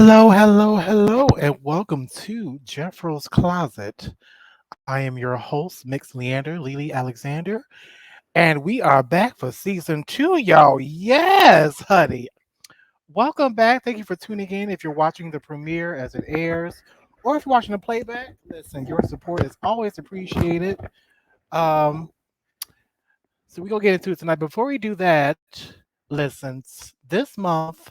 Hello, and welcome to Jeffroy's Closet. I am your host, Mix Leander, LeeLee Alexander, and we are back for season two, y'all. Yes, honey. Welcome back. Thank you for tuning in. If you're watching the premiere as it airs, or if you're watching the playback, listen, your support is always appreciated. Um, so we're gonna get into it tonight. Before we do that, listen, this month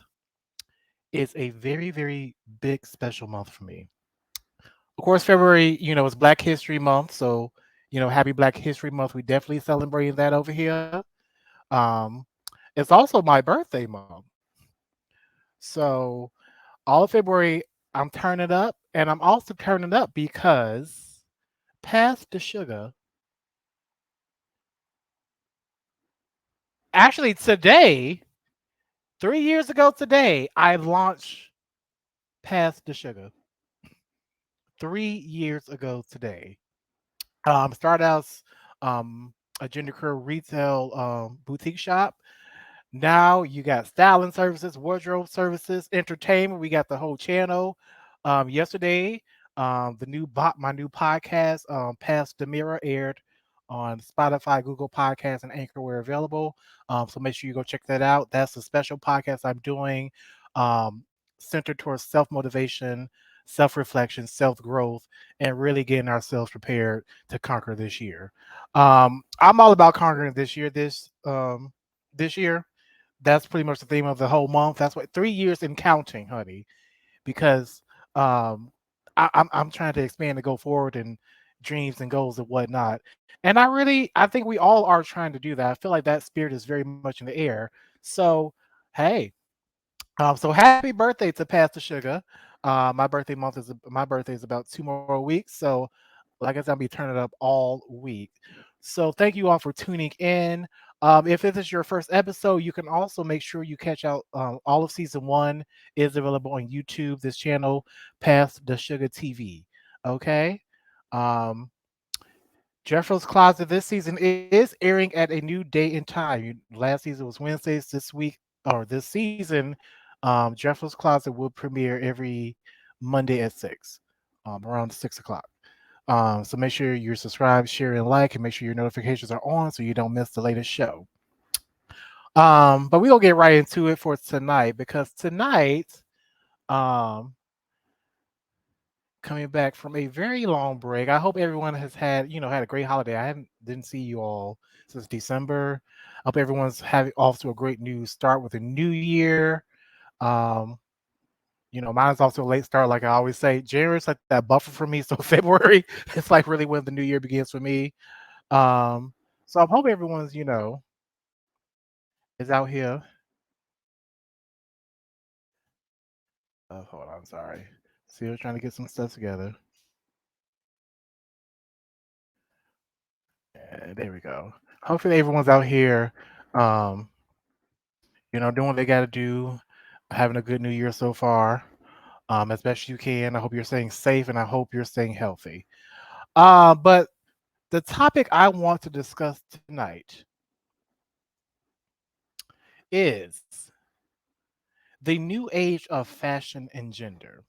is a very, very big special month for me. Of course, February, is Black History Month. So, happy Black History Month. We definitely celebrating that over here. Um, it's also my birthday month. So, all of February, I'm turning up. And I'm also turning up because Pass the Sugar. Actually, today, 3 years ago today, I launched Pass the Sugar. 3 years ago today. Started out as a genderqueer retail boutique shop. Now you got styling services, wardrobe services, entertainment. We got the whole channel. Yesterday, my new podcast, Past the Mirror, aired on Spotify, Google Podcasts, and Anchor where available. So make sure you go check that out. That's a special podcast I'm doing, um, centered towards self motivation, self reflection, self growth, and really getting ourselves prepared to conquer this year. I'm all about conquering this year. This year, that's pretty much the theme of the whole month. That's what 3 years in counting, honey, because um, I'm trying to expand and go forward and dreams and goals and whatnot. And I think we all are trying to do that. I feel like that spirit is very much in the air. So, hey, so happy birthday to Pastor Sugar. My birthday is about 2 more weeks. So, like I said, I'll be turning it up all week. So thank you all for tuning in. If this is your first episode, you can also make sure you catch out all of season one is available on YouTube. This channel, Past the Sugar TV. Okay. Um, Jeffro's Closet this season is airing at a new date and time. Last season was Wednesdays. This week or this season, Jeffro's Closet will premiere every Monday at 6, around 6 o'clock. So make sure you're subscribed, share, and like, and make sure your notifications are on so you don't miss the latest show. But we're gonna get right into it for tonight because tonight, um, coming back from a very long break. I hope everyone has had a great holiday. I haven't didn't see you all since December. I hope everyone's having off to a great new start with a new year. Um, mine's also a late start, like I always say. January's like that buffer for me. So February, it's like really when the new year begins for me. Um, so I hope everyone's, is out here. Hold on, sorry. Still trying to get some stuff together. There we go. Hopefully everyone's out here, um, doing what they got to do, having a good new year so far, as best you can. I hope you're staying safe and I hope you're staying healthy. But the topic I want to discuss tonight is the new age of fashion and gender.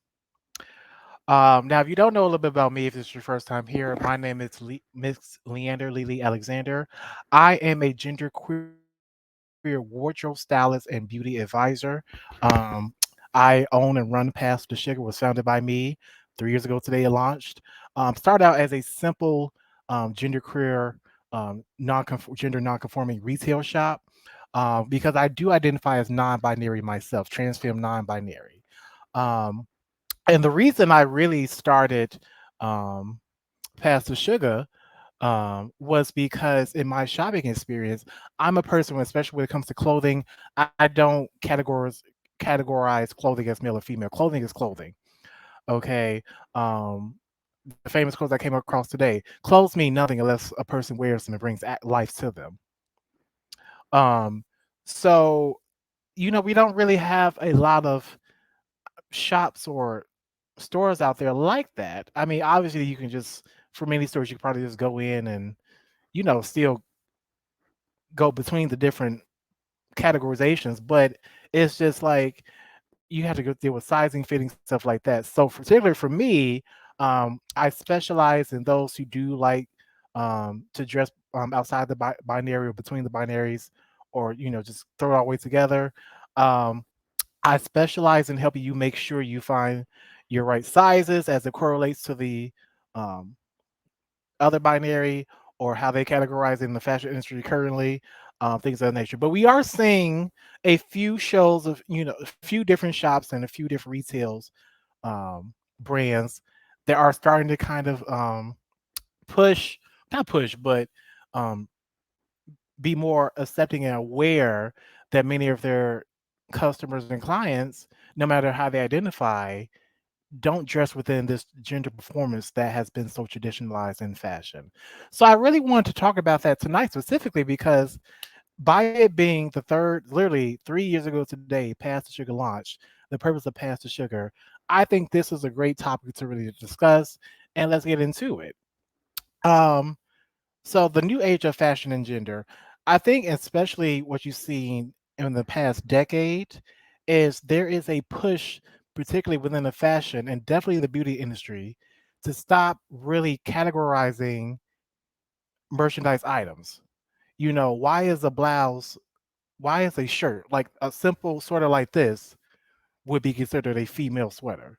Now, if you don't know a little bit about me, if this is your first time here, my name is Miss Leander, LeeLee Alexander. I am a genderqueer wardrobe stylist and beauty advisor. Um, I own and run Past the Sugar, was founded by me 3 years ago today. It launched. Started out as a simple genderqueer, gender nonconforming retail shop because I do identify as non-binary myself, trans femme non-binary. Um, and the reason I really started um, Pastor Sugar was because in my shopping experience, I'm a person, especially when it comes to clothing, I don't categorize clothing as male or female. Clothing is clothing. Okay. Um, the famous quotes I came across today: "Clothes mean nothing unless a person wears them and brings life to them." Um, so we don't really have a lot of shops or stores out there like that. I mean, obviously, you can just for many stores, you can probably just go in and still go between the different categorizations, but it's just like you have to go deal with sizing, fitting, stuff like that. So, particularly for me, I specialize in those who do like to dress outside the binary or between the binaries, or just throw it all the way together. Um, I specialize in helping you make sure you find your right sizes as it correlates to the um, other binary, or how they categorize in the fashion industry currently, things of that nature. But we are seeing a few shows of, a few different shops and a few different retails, brands that are starting to kind of push, not push, but um, be more accepting and aware that many of their customers and clients, no matter how they identify, don't dress within this gender performance that has been so traditionalized in fashion. So I really wanted to talk about that tonight specifically because by it being the third, literally 3 years ago today, Pass the Sugar launched, the purpose of Pass the Sugar, I think this is a great topic to really discuss, and let's get into it. Um, so the new age of fashion and gender, I think especially what you've seen in the past decade is there is a push, particularly within the fashion and definitely the beauty industry, to stop really categorizing merchandise items. Why is a blouse, why is a shirt, like a simple sort of like this, would be considered a female sweater?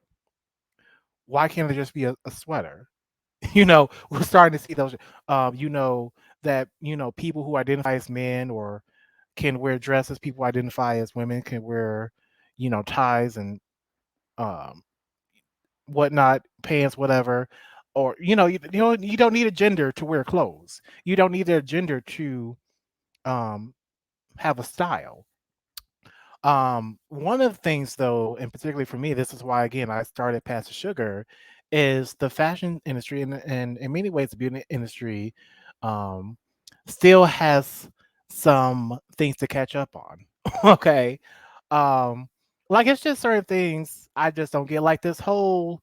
Why can't it just be a sweater? We're starting to see those, that, people who identify as men or can wear dresses, people who identify as women can wear, ties and um, whatnot, pants, whatever. Or, you don't need a gender to wear clothes. You don't need a gender to um, have a style. One of the things though, and particularly for me, this is why again I started Past the Sugar, is the fashion industry and in many ways the beauty industry um still has some things to catch up on. Okay. Um like it's just certain things I just don't get. Like this whole,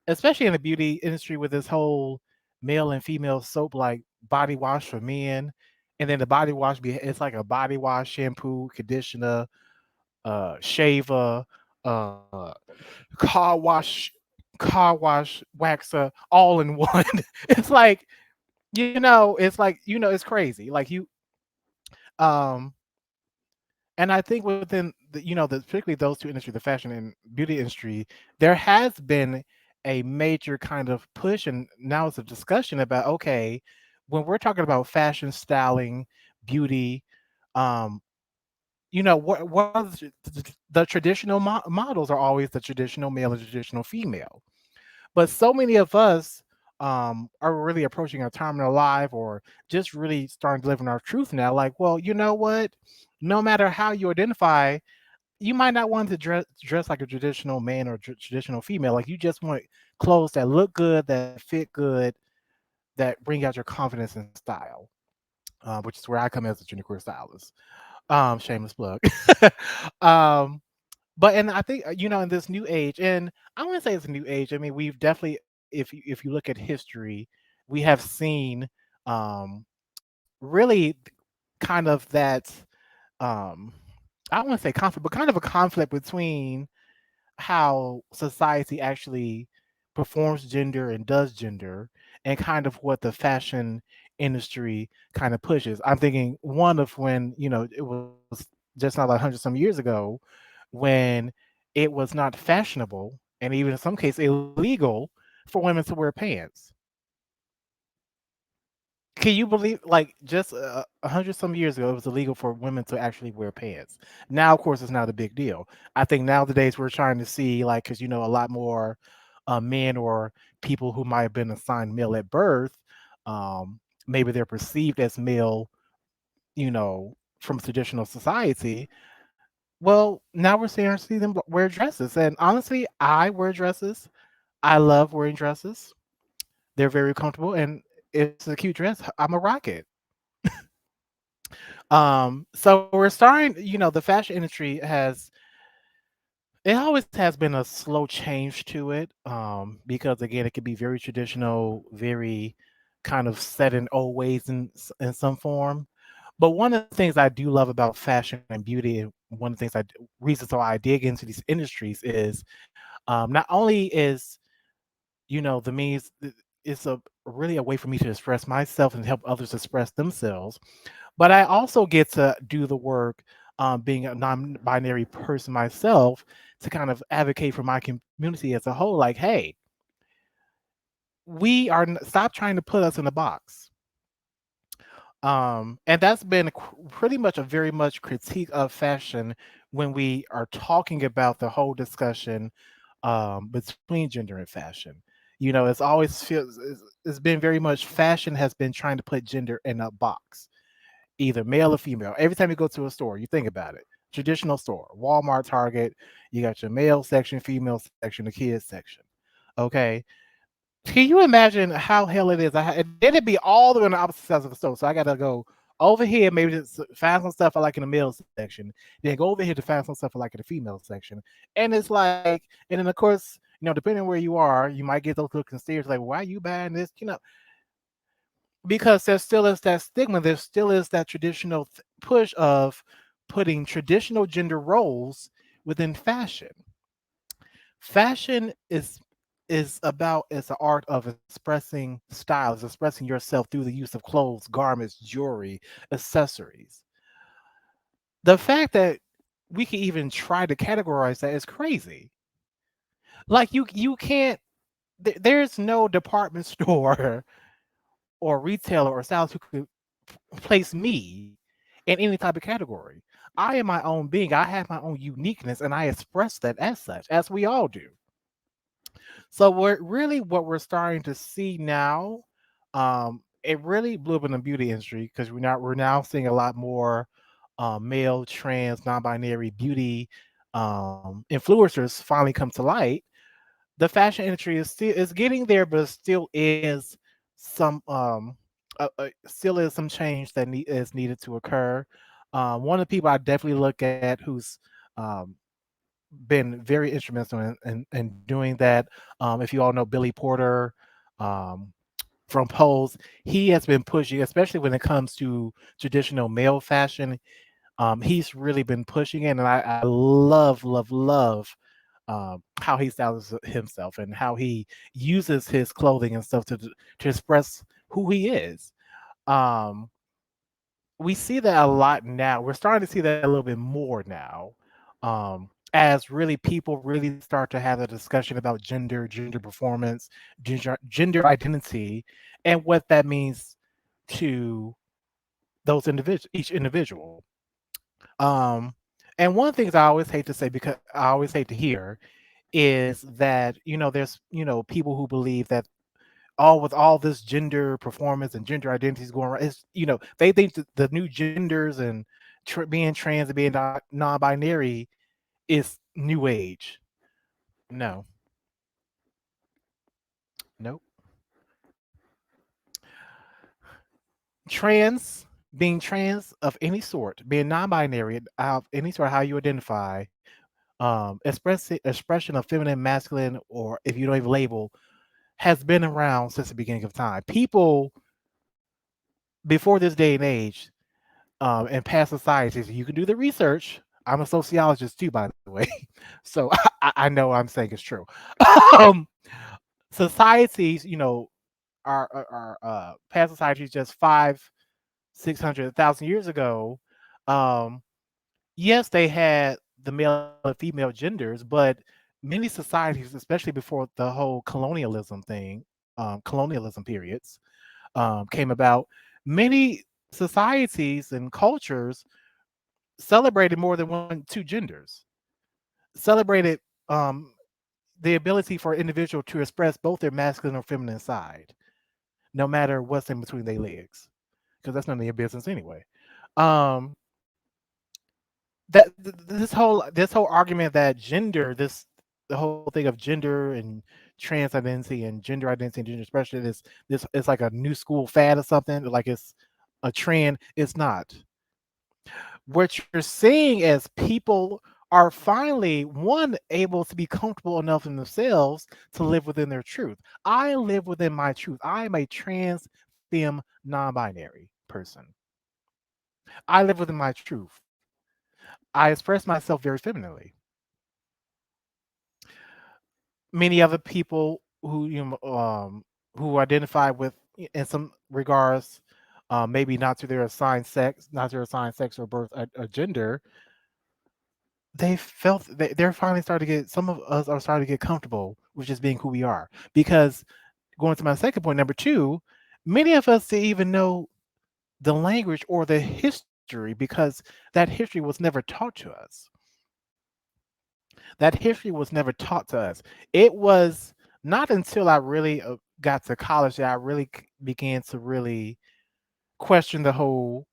especially in the beauty industry, with this whole male and female soap like body wash for men. And then the body wash it's like a body wash, shampoo, conditioner, shaver, uh, car wash, waxer, all in one. It's like, it's like, it's crazy. Like um, and I think within particularly those two industries, the fashion and beauty industry, there has been a major kind of push, and now it's a discussion about, okay, when we're talking about fashion, styling, beauty, um, what are the traditional models are always the traditional male and traditional female, but so many of us are really approaching our time in our life, or just really starting to live in our truth now, like, well, you know what, no matter how you identify, you might not want to dress like a traditional man or traditional female. Like, you just want clothes that look good, that fit good, that bring out your confidence and style, which is where I come as a genderqueer stylist. Shameless plug. um, but and I think, in this new age, and I want to say it's a new age. I mean, we've definitely, if you look at history, we have seen um, really kind of that. Um, I don't want to say conflict, but kind of a conflict between how society actually performs gender and does gender, and kind of what the fashion industry kind of pushes. I'm thinking one of when, it was just not 100 some years ago, when it was not fashionable and even in some cases illegal for women to wear pants. Can you believe, like, just 100 some years ago, it was illegal for women to actually wear pants. Now, of course, it's not a big deal. I think nowadays we're trying to see, like, because a lot more men or people who might have been assigned male at birth, maybe they're perceived as male, from traditional society. Well, now we're starting to see them wear dresses, and honestly, I wear dresses. I love wearing dresses. They're very comfortable, and if it's a cute dress, I'm a rocket. So we're starting, the fashion industry it always has been a slow change to it. Because again, it can be very traditional, very kind of set in old ways in some form. But one of the things I do love about fashion and beauty, one of the things reasons why I dig into these industries is not only is the means it's a really a way for me to express myself and help others express themselves, but I also get to do the work, being a non-binary person myself, to kind of advocate for my community as a whole. Like, hey, stop trying to put us in a box. And that's been pretty much a very much critique of fashion when we are talking about the whole discussion between gender and fashion. It's always feels it's been very much fashion has been trying to put gender in a box, either male or female. Every time you go to a store, you think about it. Traditional store, Walmart, Target, you got your male section, female section, the kids section. Okay, can you imagine how hell it is? And then it'd be all the way on the opposite sides of the store. So I gotta go over here, maybe to find some stuff I like in the male section, then go over here to find some stuff I like in the female section. And it's like, and then of course, depending on where you are, you might get those looking stares like, why are you buying this? Because there still is that stigma, there still is that traditional push of putting traditional gender roles within fashion. Fashion is the art of expressing style, is expressing yourself through the use of clothes, garments, jewelry, accessories. The fact that we can even try to categorize that is crazy. Like you can't there's no department store or retailer or stylist who could place me in any type of category. I am my own being. I have my own uniqueness and I express that as such, as we all do. So what we're starting to see now, it really blew up in the beauty industry because we're now seeing a lot more male, trans, non-binary beauty influencers finally come to light. The fashion industry is getting there, but it still is some change that is needed to occur. One of the people I definitely look at who's um, been very instrumental in doing that. If you all know Billy Porter um, from Pose, he has been pushing, especially when it comes to traditional male fashion. He's really been pushing it, and I love, love, love how he styles himself and how he uses his clothing and stuff to express who he is. Um, we see that a lot now. We're starting to see that a little bit more now, as really people really start to have a discussion about gender performance, gender identity, and what that means to each individual. Um, and one of the things I always hate to say, because I always hate to hear, is that there's people who believe that with all this gender performance and gender identities going around, they think that the new genders and being trans and being non-binary is new age. No, nope. Being trans of any sort, being non-binary of any sort, how you identify, expression of feminine, masculine, or if you don't even label, has been around since the beginning of time. People before this day and age, in past societies, you can do the research. I'm a sociologist too, by the way, so I know what I'm saying is true. um, Societies, are past societies just 500, 600, 1,000 years ago. Um, yes, they had the male and female genders, but many societies, especially before the whole colonialism periods came about, many societies and cultures celebrated more than two genders, celebrated um, the ability for an individual to express both their masculine or feminine side, no matter what's in between their legs, because that's none of your business anyway. Um, this whole argument that the whole thing of gender and trans identity and gender identity and gender expression this is like a new school fad or something, like it's a trend. It's not. What you're seeing is people are finally one able to be comfortable enough in themselves to live within their truth. I live within my truth. I am a trans femme non-binary person. I live within my truth. I express myself very femininely. Many other people who identify with in some regards, maybe not to their assigned sex, not their assigned sex or birth or gender, they felt they're finally starting to get. Some of us are starting to get comfortable with just being who we are. Because going to my second point, number two, many of us didn't even know the language or the history because that history was never taught to us. That history was never taught to us. It was not until I really got to college that I really began to really question the whole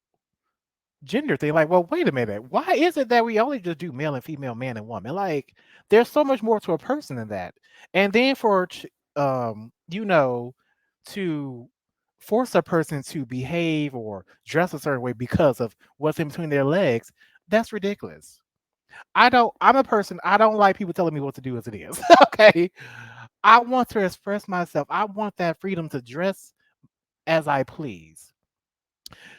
gender thing. Like, well, wait a minute. Why is it that we only just do male and female, man and woman? Like, there's so much more to a person than that. And then you know, to force a person to behave or dress a certain way because of what's in between their legs, that's ridiculous. I'm a person, I don't like people telling me what to do as it is. Okay. I want to express myself. I want that freedom to dress as I please.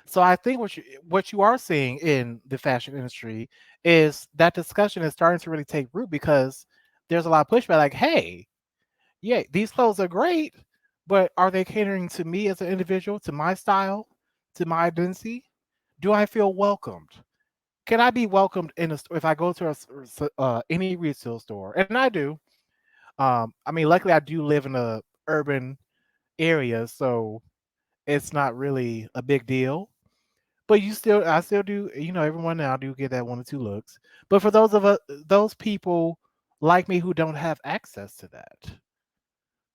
So I think what you are seeing in the fashion industry is that discussion is starting to really take root because there's a lot of pushback like, hey, yeah, these clothes are great, but are they catering to me as an individual, to my style, to my identity? Do I feel welcomed? Can I be welcomed in a if I go to any retail store, and I do. I mean, luckily I do live in a urban area, so it's not really a big deal. But I still do. Everyone now do get that one or two looks. But for those people like me who don't have access to that,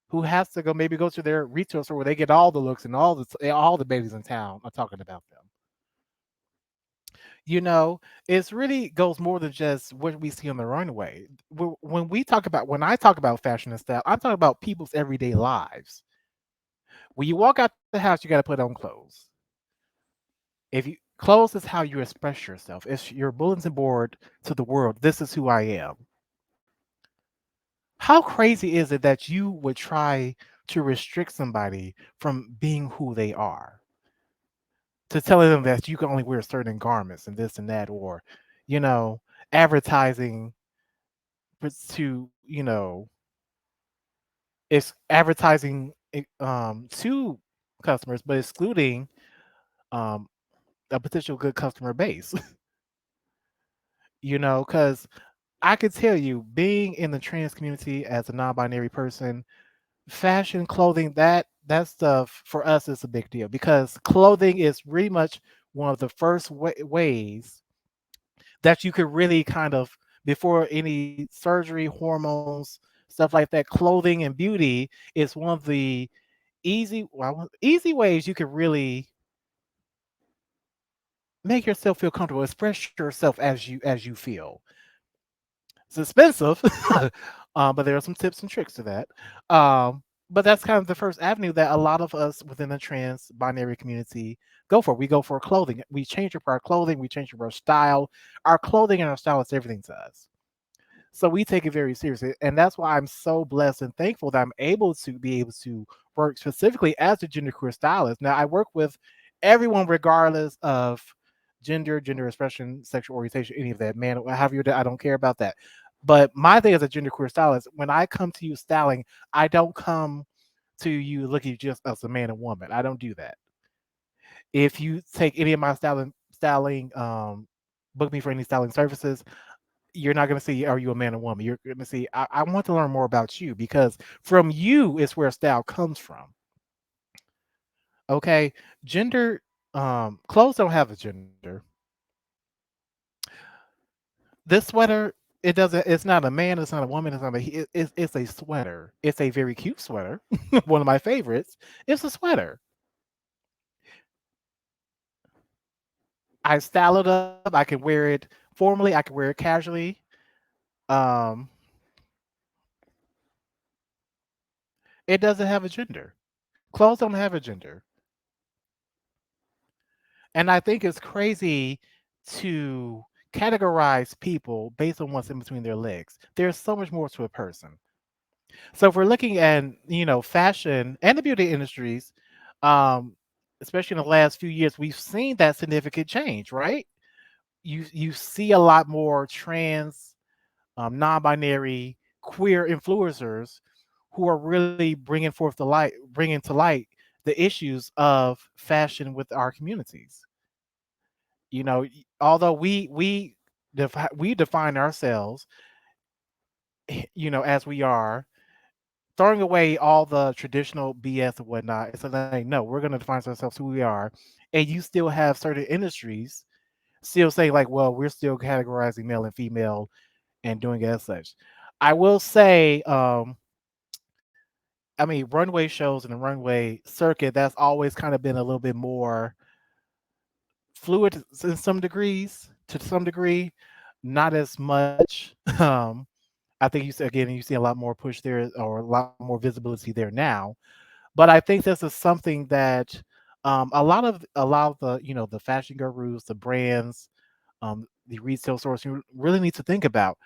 who has to go to their retail store where they get all the looks and all the babies in town are talking about them. It's really goes more than just what we see on the runway. When I talk about fashion and style, I'm talking about people's everyday lives. When you walk out the house, you got to put on clothes. If you Clothes is how you express yourself. It's your bulletin board to the world. This is who I am. How crazy is it that you would try to restrict somebody from being who they are? To telling them that you can only wear certain garments and this and that, or, you know, advertising to, it's advertising to customers, but excluding um, a potential good customer base. Because I could tell you, being in the trans community as a non-binary person, fashion, clothing, that stuff for us is a big deal because clothing is pretty much one of the first ways that you could really kind of, before any surgery, hormones, stuff like that, clothing and beauty is one of the easy ways you could really make yourself feel comfortable, express yourself as you feel. It's expensive, but there are some tips and tricks to that. But that's kind of the first avenue that a lot of us within the trans binary community go for. We go for clothing. We change up our clothing. We change up our style. Our clothing and our style is everything to us. So we take it very seriously. And that's why I'm so blessed and thankful that I'm able to work specifically as a genderqueer stylist. Now I work with everyone regardless of gender expression, sexual orientation, any of that. Man, however I don't care about that. But my thing as a genderqueer stylist, when I come to you styling, I don't come to you looking just as a man and woman. I don't do that. If you take any of my styling, book me for any styling services, you're not going to see, are you a man or woman? You're going to see, I want to learn more about you because from you is where style comes from. Okay. Gender, clothes don't have a gender. This sweater, it's not a man, it's not a woman, it's a sweater. It's a very cute sweater. One of my favorites. It's a sweater. I style it up. I can wear it formally. I can wear it casually. Um, it doesn't have a gender. Clothes don't have a gender. And I think it's crazy to categorize people based on what's in between their legs. There's so much more to a person. So if we're looking at, fashion and the beauty industries, um, especially in the last few years, we've seen that significant change, right? you see a lot more trans, non-binary, queer influencers who are really bringing to light the issues of fashion with our communities. Although we define ourselves, as we are, throwing away all the traditional BS and whatnot. It's like, no, we're going to define ourselves who we are, and you still have certain industries still saying like, well, we're still categorizing male and female and doing it as such. I will say, I mean, runway shows and the runway circuit, that's always kind of been a little bit more fluid in some degrees, to some degree, not as much. I think you see a lot more push there or a lot more visibility there now. But I think this is something that a lot of the the fashion gurus, the brands, the retail stores you really need to think about.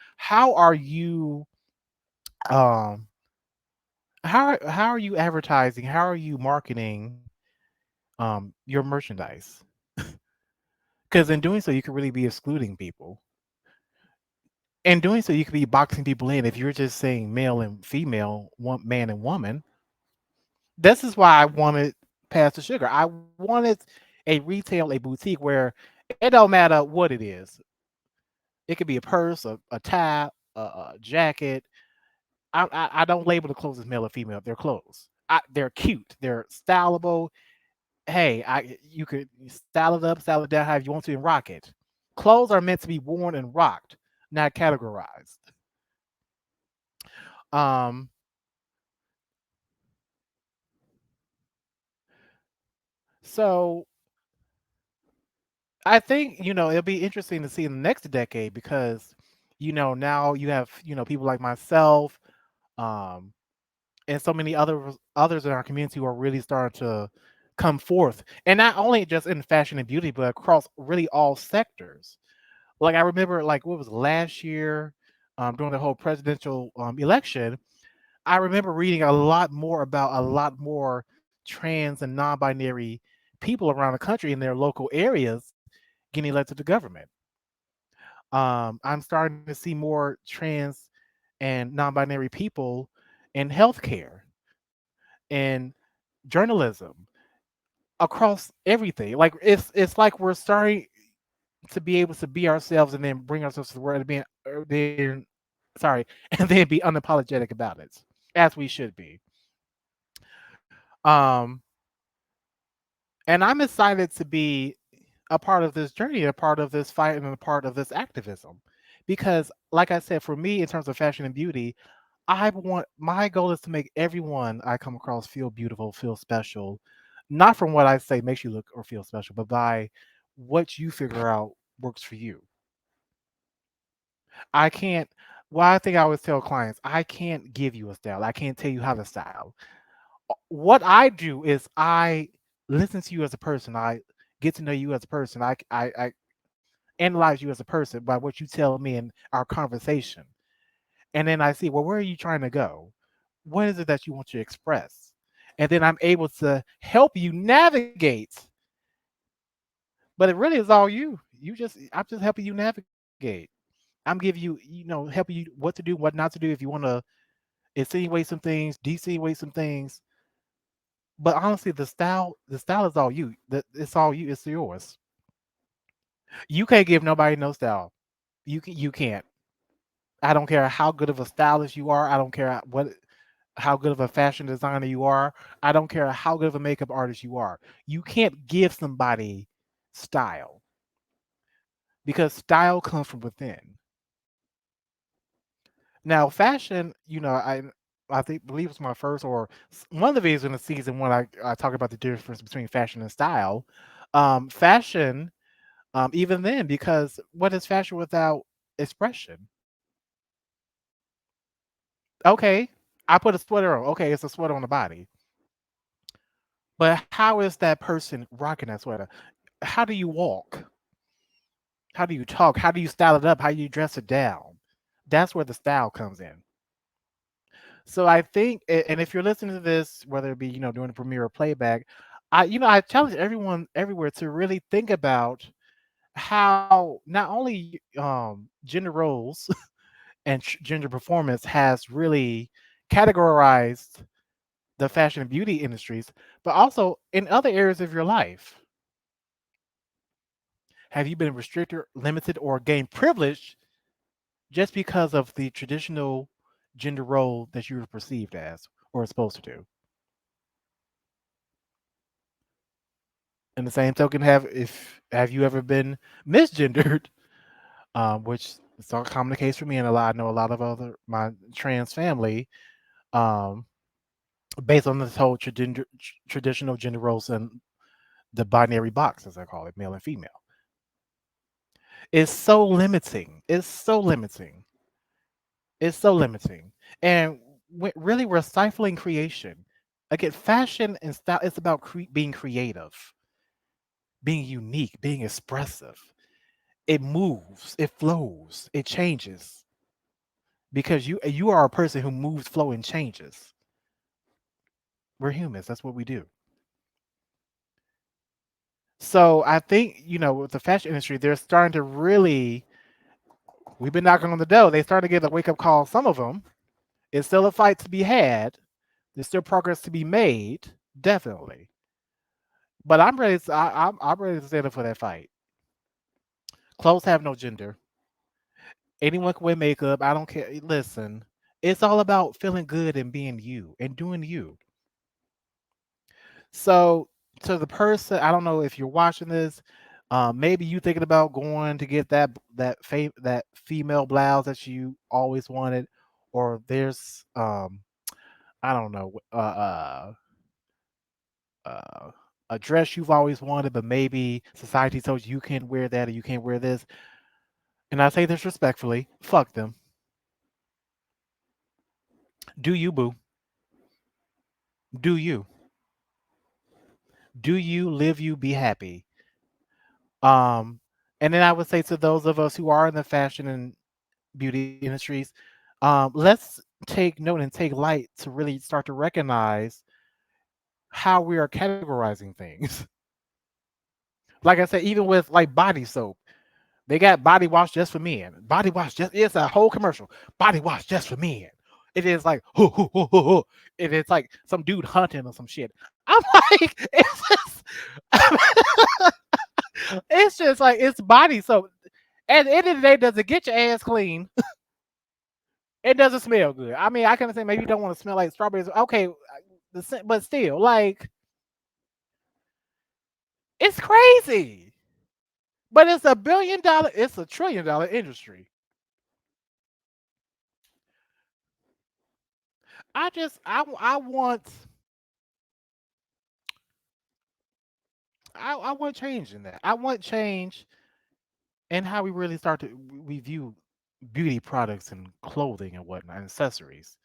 Um how are you advertising? How are you marketing your merchandise? Because in doing so, you could really be excluding people. In doing so, you could be boxing people in. If you're just saying male and female, one man and woman, this is why I wanted Pass the Sugar. I wanted a boutique where it don't matter what it is. It could be a purse, a tie, a jacket. I don't label the clothes as male or female. They're clothes. They're cute. They're stylable. Hey, you could style it up, style it down however you want to, and rock it. Clothes are meant to be worn and rocked, not categorized. Um, so I think it'll be interesting to see in the next decade because now you have people like myself, um, and so many others in our community who are really starting to come forth, and not only just in fashion and beauty, but across really all sectors. Like I remember, like what was it, last year, during the whole presidential election, I remember reading a lot more about a lot more trans and non-binary people around the country in their local areas getting elected to government. I'm starting to see more trans and non-binary people in healthcare and journalism across everything. Like it's like we're starting to be able to be ourselves and then bring ourselves to the world and then sorry, and then be unapologetic about it, as we should be. Um, and I'm excited to be a part of this journey, a part of this fight, and a part of this activism. Because, like I said, for me, in terms of fashion and beauty, my goal is to make everyone I come across feel beautiful, feel special, not from what I say makes you look or feel special, but by what you figure out works for you. I can't. Well, I think I always tell clients, I can't give you a style. I can't tell you how to style. What I do is I listen to you as a person. I get to know you as a person. I analyze you as a person by what you tell me in our conversation. And then I see, well, where are you trying to go? What is it that you want to express? And then I'm able to help you navigate. But it really is all you. I'm just helping you navigate. I'm giving you, helping you what to do, what not to do if you want to insinuate some things, desinsinuate some things. But honestly, the style is all you. It's all you. It's yours. You can't give nobody no style. You can't. I don't care how good of a stylist you are. I don't care how good of a fashion designer you are. I don't care how good of a makeup artist you are. You can't give somebody style because style comes from within. Now, fashion, I think believe it's my first or one of the videos in the season when I talk about the difference between fashion and style. Fashion, even then, because what is fashion without expression? Okay, I put a sweater on. Okay, it's a sweater on the body. But how is that person rocking that sweater? How do you walk? How do you talk? How do you style it up? How do you dress it down? That's where the style comes in. So I think, and if you're listening to this, whether it be doing the premiere or playback, I challenge everyone everywhere to really think about how not only gender roles and gender performance has really categorized the fashion and beauty industries, but also in other areas of your life. Have you been restricted, limited, or gained privilege just because of the traditional gender role that you were perceived as or supposed to do? In the same token, have you ever been misgendered? Which is all common case for me, and a lot I know a lot of other my trans family, um, based on this whole traditional gender roles and the binary box, as I call it, male and female. It's so limiting. It's so limiting. It's so limiting. And really, we're stifling creation. Again, fashion and style, it's about being creative, being unique, being expressive. It moves, it flows, it changes because you are a person who moves, flow, and changes. We're humans. That's what we do. So I think, with the fashion industry, they're starting to really, we've been knocking on the door. They starting to get a wake up call. Some of them, it's still a fight to be had. There's still progress to be made, definitely. But I'm ready. I'm ready to stand up for that fight. Clothes have no gender. Anyone can wear makeup. I don't care. Listen, it's all about feeling good and being you and doing you. So to the person, I don't know if you're watching this. Maybe you thinking about going to get that female blouse that you always wanted, or there's I don't know uh, a dress you've always wanted, but maybe society told you can't wear that or you can't wear this. And I say this respectfully, fuck them. Do you, boo? Do you? Do you live? You be happy. Um, and then I would say to those of us who are in the fashion and beauty industries, let's take note and take light to really start to recognize how we are categorizing things. Like I said, even with like body soap, they got body wash just for men. Body wash just it's a whole commercial. Body wash just for men. It is like hoo, hoo, hoo, hoo, hoo. It is like some dude hunting or some shit. I'm like, it's just like it's body soap. At the end of the day, does it get your ass clean? It doesn't smell good. I mean, I can say maybe you don't want to smell like strawberries. Okay, but still, like it's crazy. But it's $1 billion. It's $1 trillion industry. I I want change in that. I want change in how we really start to we view beauty products and clothing and whatnot, and accessories.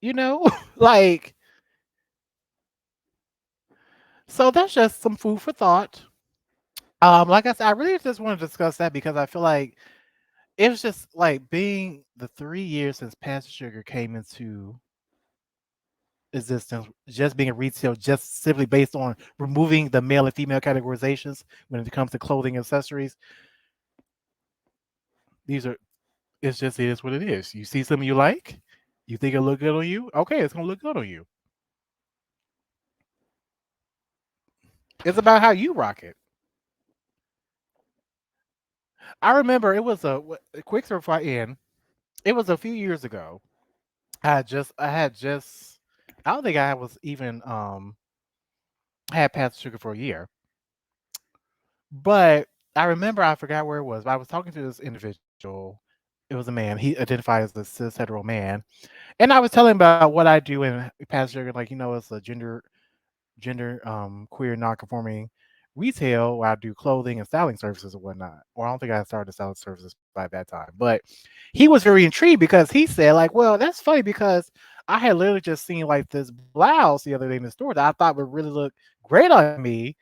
You know, like so that's just some food for thought. Like I said, I really just want to discuss that because I feel like it was just like being the 3 years since Pastor Sugar came into existence, just being a retail, just simply based on removing the male and female categorizations when it comes to clothing and accessories. These are it's just it is what it is. You see something you like, you think it look good on you, okay, it's gonna look good on you. It's about how you rock it. I remember it was a quick story before I end. It was a few years ago. I had just I don't think I was even had Pastor Sugar for a year. But I remember I forgot where it was, but I was talking to this individual. It was a man. He identified as a cis hetero man. And I was telling him about what I do in Pastor Sugar, like, it's a queer non-conforming retail where I do clothing and styling services and whatnot. Or I don't think I started selling services by that time. But he was very intrigued because he said, like, well, that's funny because I had literally just seen like this blouse the other day in the store that I thought would really look great on me,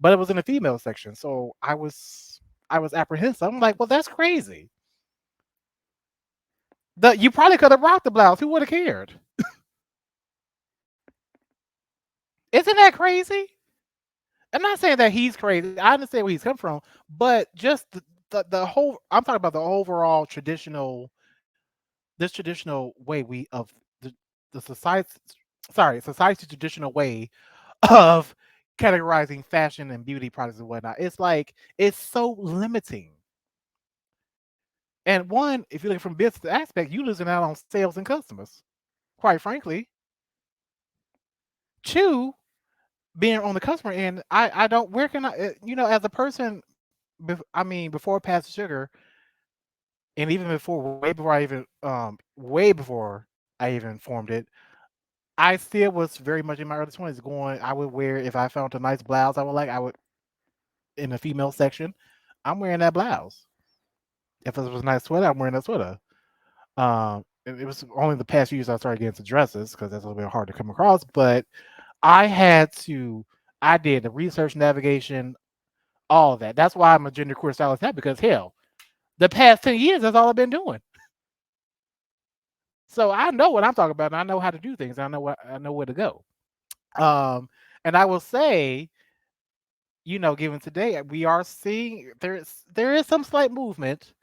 but it was in the female section. So I was apprehensive. I'm like, well, that's crazy. You probably could have rocked the blouse. Who would have cared? Isn't that crazy? I'm not saying that he's crazy. I understand where he's come from, but just the whole. I'm talking about the overall traditional, this traditional way we of the the society. Sorry, society's traditional way of categorizing fashion and beauty products and whatnot. It's like it's so limiting. And one, if you look from business aspect, you losing out on sales and customers. Quite frankly. Two, being on the customer end, I don't. Where can I? As a person, I mean, before Pastor Sugar, and even before, way before I even formed it, I still was very much in my early 20s. Going, I would wear if I found a nice blouse I would like. I would in the female section, I'm wearing that blouse. If it was a nice sweater, I'm wearing that sweater. It was only the past few years I started getting into dresses because that's a little bit hard to come across. But I had to, I did the research, navigation, all of that. That's why I'm a gender queer stylist now because hell, the past 10 years, that's all I've been doing. So I know what I'm talking about, and I know how to do things. I know where to go. Um, and I will say, given today, we are seeing there is some slight movement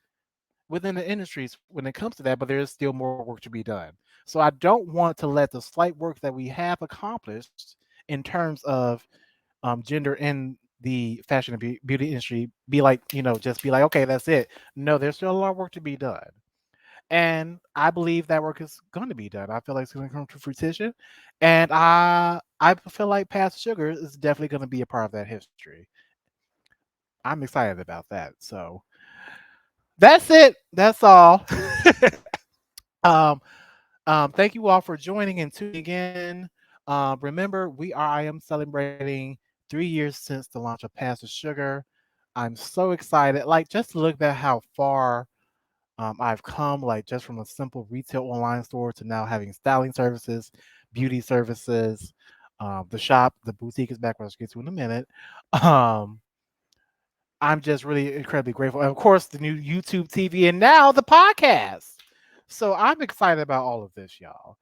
within the industries when it comes to that, but there is still more work to be done. So I don't want to let the slight work that we have accomplished in terms of gender in the fashion and beauty industry be like, just be like, okay, that's it. No, there's still a lot of work to be done. And I believe that work is going to be done. I feel like it's going to come to fruition, and I feel like Past Sugar is definitely going to be a part of that history. I'm excited about that. So that's it. That's all. um, thank you all for joining and tuning in. Remember, I am celebrating 3 years since the launch of Pastor Sugar. I'm so excited. Like, just look at how far I've come, like just from a simple retail online store to now having styling services, beauty services. The boutique is back, which I'll get to in a minute. Um, I'm just really incredibly grateful. And of course, the new YouTube TV and now the podcast. So I'm excited about all of this, y'all.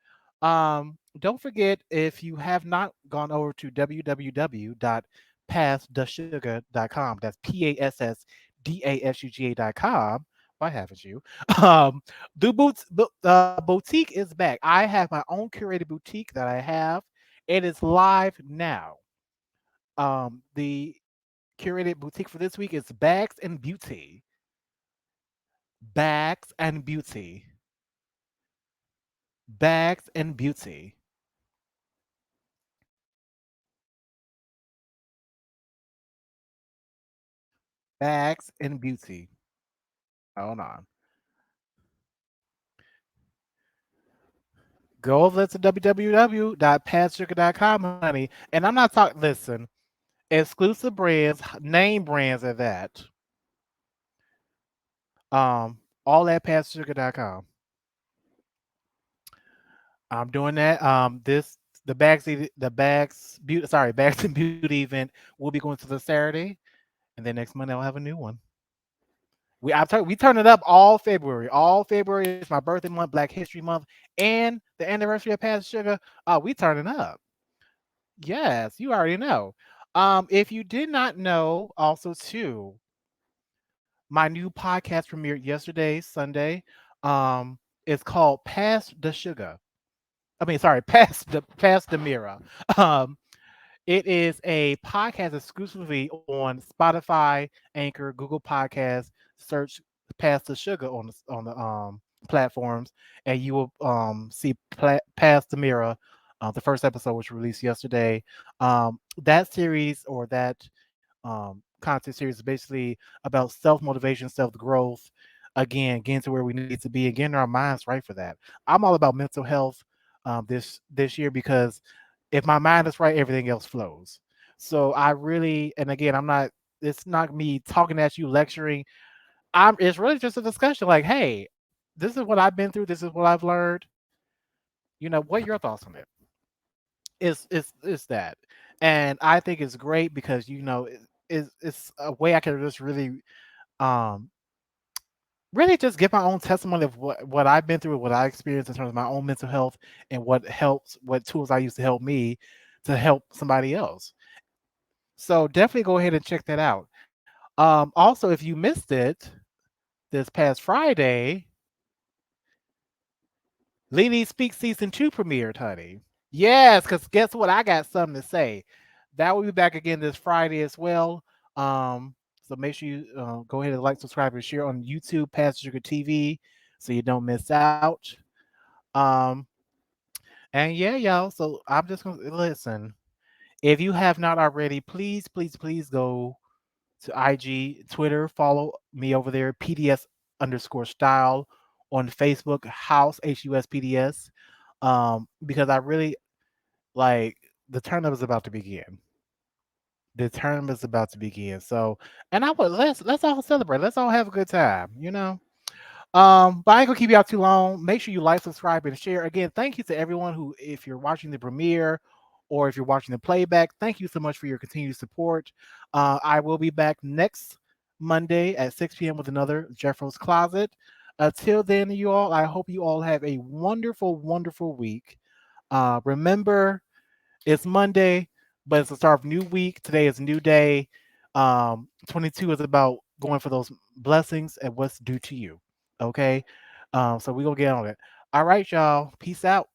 Don't forget, if you have not gone over to www.passthesugar.com, that's PASSDASUGA.com. Why haven't you? Um, the boutique is back. I have my own curated boutique that I have. It is live now. The curated boutique for this week is Bags and Beauty. Bags and Beauty. Bags and Beauty. Bags and Beauty. Hold on. Go over to www.padsugar.com, honey. And I'm not talking, listen, exclusive brands, name brands at that. All at padsugar.com. I'm doing that. Bags and Beauty event will be going to the Saturday, and then next Monday I'll have a new one. We turn it up all February. All February is my birthday month, Black History Month, and the anniversary of Past Sugar. We turning up. Yes, you already know. If you did not know, also too, my new podcast premiered yesterday, Sunday. It's called Past the Sugar. I mean, sorry, Past the Mirror. Um, It is a podcast exclusively on Spotify, Anchor, Google Podcasts. Search "Pass the Sugar" on the platforms, and you will see "Pass the Mirror." The first episode was released yesterday. That series or that content series is basically about self motivation, self growth. Again, getting to where we need to be and getting our minds right for that. I'm all about mental health this year because if my mind is right, everything else flows. So I really, and again, I'm not. It's not me talking at you, lecturing. It's really just a discussion. Like, hey, this is what I've been through. This is what I've learned. What are your thoughts on it? Is that, and I think it's great because it's a way I can just um really just give my own testimony of what I've been through, what I experienced in terms of my own mental health and what tools I use to help me to help somebody else. So definitely go ahead and check that out. Also, if you missed it this past Friday, LeeLee Speak Season 2 premiered, honey. Yes, because guess what? I got something to say. That will be back again this Friday as well. So make sure you go ahead and like, subscribe, and share on YouTube, Passenger TV, so you don't miss out. Um, and yeah, y'all. So I'm just gonna listen. If you have not already, please, please, please go to IG, Twitter, follow me over there, PDS_style on Facebook, House HUSPDS. Because I really like the tournament is about to begin. The tournament is about to begin. So, and I would let's all celebrate. Let's all have a good time. But I ain't gonna keep y'all too long. Make sure you like, subscribe, and share. Again, thank you to everyone who, if you're watching the premiere or if you're watching the playback, thank you so much for your continued support. I will be back next Monday at 6 p.m. with another Jeffro's Closet. Until then, you all, I hope you all have a wonderful, wonderful week. Remember, it's Monday, but it's the start of a new week. Today is a new day. 22 is about going for those blessings and what's due to you. Okay. So we're gonna get on it. All right, y'all. Peace out.